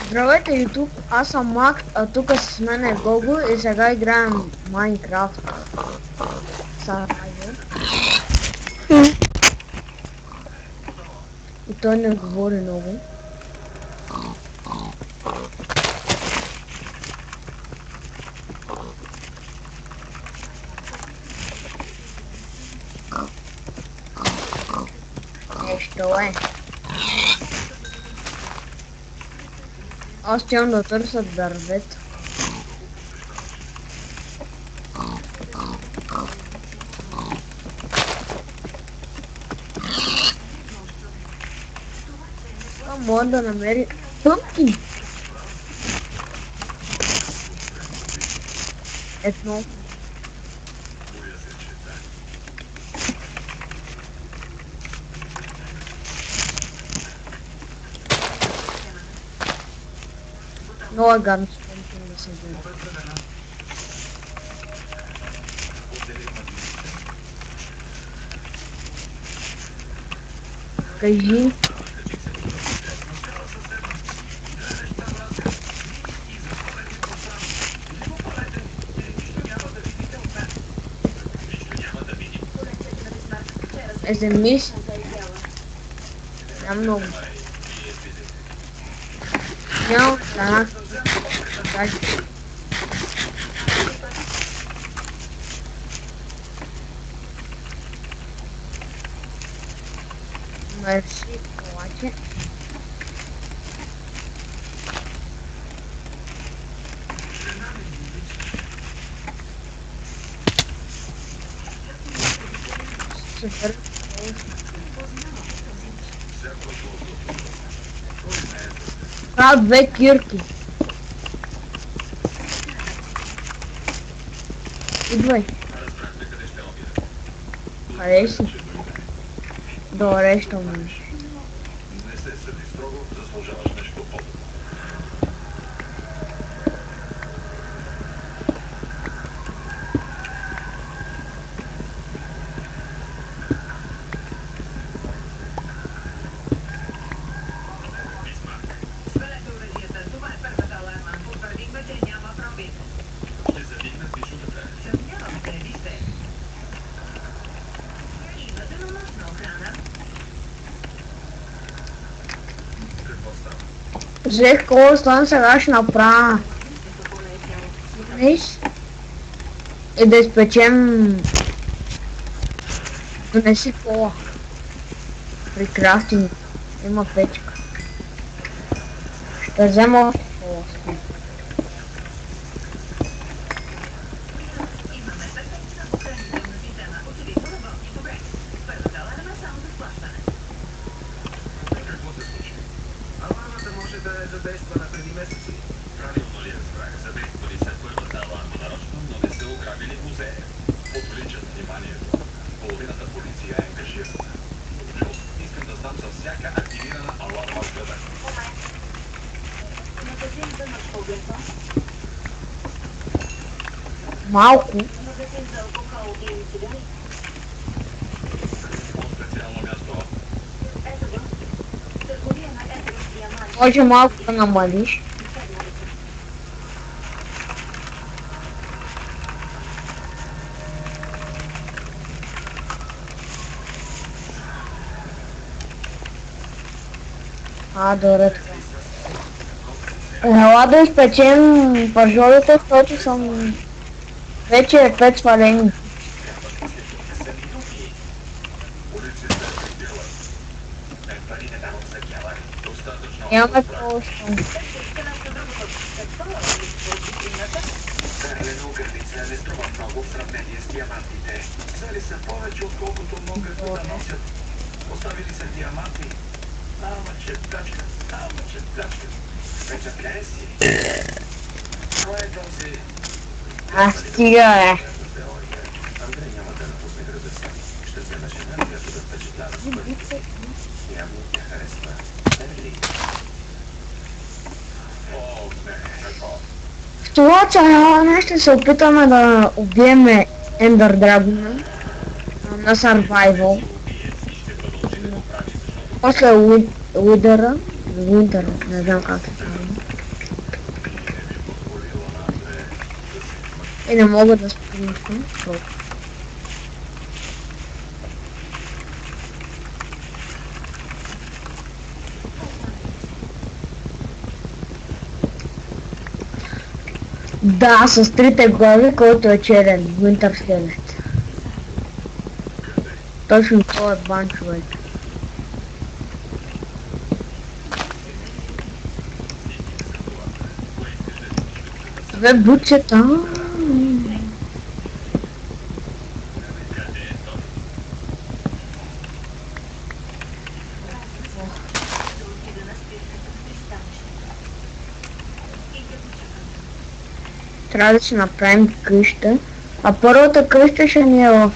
Здравейте, YouTube, аз съм Мак, а тук с мен е Гого и сега играем Майнкрафт. Survival. И той не говори много. Нещо е. Аз щям да търся дървета. Това може да намери пъмки. Ето. Много е гадно с пъмки да се гледа. Кажи. Земис. Нямам много. Нямам так. Мерси, обаче. Супер. Правя две кирки. Идвай. Къде си? Добре, ще умреш. Взех кола, стан сега ще направя. Виж? И да изпечем... Донеси кола. При крафтинг. Има печка. Ще взема още кола. Задействана преди месеци. Правилно ли разбрах? Задействали са първата аларма нарочно, но не са ограбили музея. Отвличат вниманието. Половината полиция е ангажирана. Искам да знам за всяка активирана аларма в града. Малко. По-специално място. Може малко да намалиш. Добре. Ела да изпечем пържолите, защото съм вече 5 свалени. Нямаме по-остан. Карлено гърдица не струва много в сравнение с диамантите. Взели са повече, отколкото могат да носят. Оставили са диаманти. Ама чертачка. Впечатляе си. Кой е този? Стига, бе. Андрей няма да напусне града си. Ще вземе жена, която да впечатлява с пътници. Явно тя харесва. Ели? О, не, какво? В това царяване ще се опитаме да убиеме Ендър Драгона на Survival. После Уидъра, не знам как се казва. И не мога да спринтвам. Да, с трите глави, който е черен. Winter Skeleton. Точно това е бан, човек. Две бучета. Трябва да си направим къща. А първата къща ще ни е в...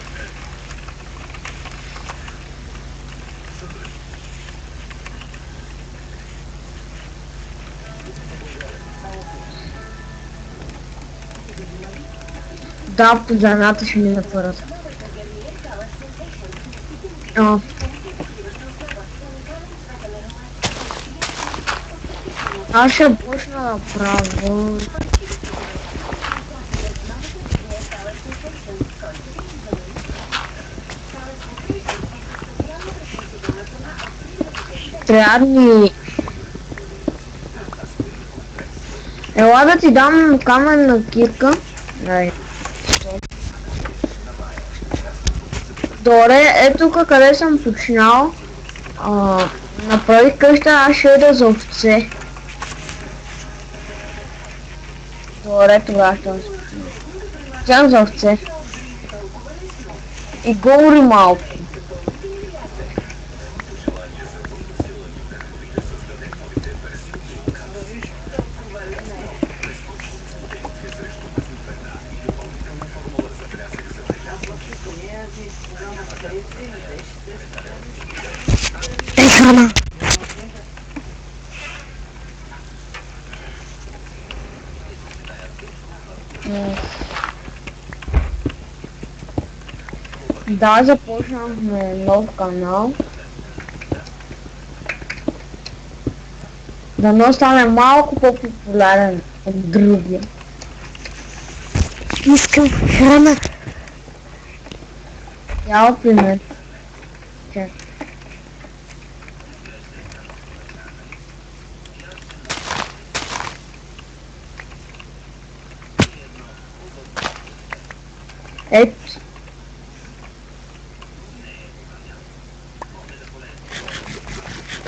Да, под земята ще ни е първата. Аз ще почна направо. Трябва ни... Ела да ти дам каменна кирка. Дай. Добре, ето тук къде съм починал. Направих къща, аз ще ида за овце. Добре, тогава ще се почина. Взем за овце. И говори малко. Храна. Да, започнахме нов канал. Дано стане малко по-популярен от другия. Искам храна. Я пример. Чакай. Ето.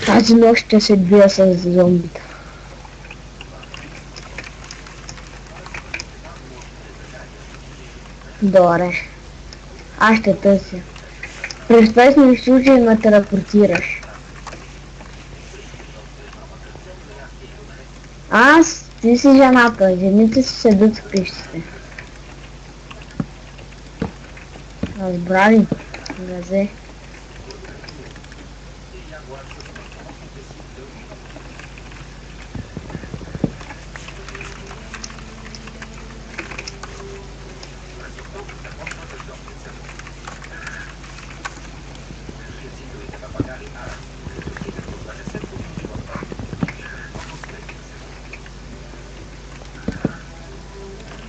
Тази нощ ще се бия с зомбита. Добре. Аз ще търся. При спешни случаи ме телепортираш. Ти си жената. Жените си седат в къщите. Разбрали? Газе.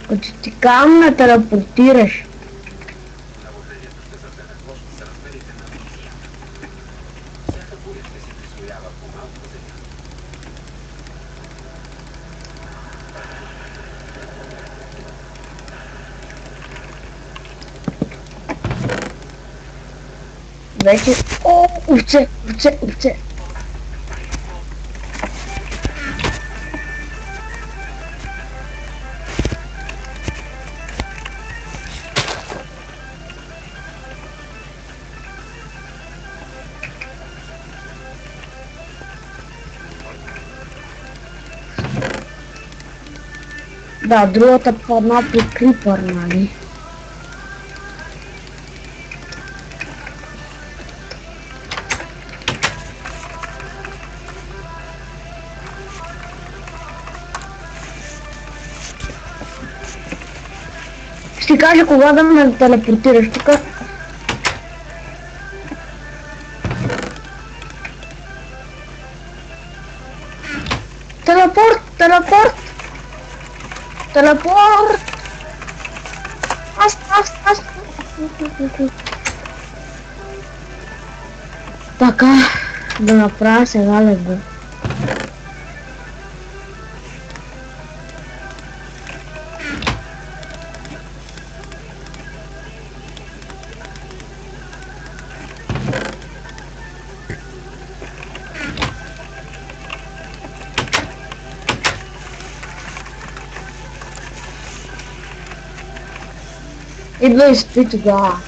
Като ти казвам ме телепортираш. Вече... О, овце, овце, овце. Да, другата падна при крипър, нали? Ще кажа кога да ме телепортираш тук. Телепорт! Телепорт! Телепорт! Така, да направя сега лего. Идва и спи тогава.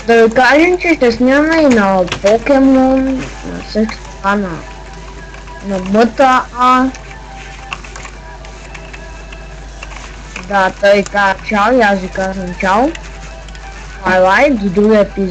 Да ви кажем, че ще снимаме и на Покемон, на всички това, на МТА. Да, той каза чао и аз ви казвам чао. Бай-бай, до другия епизод.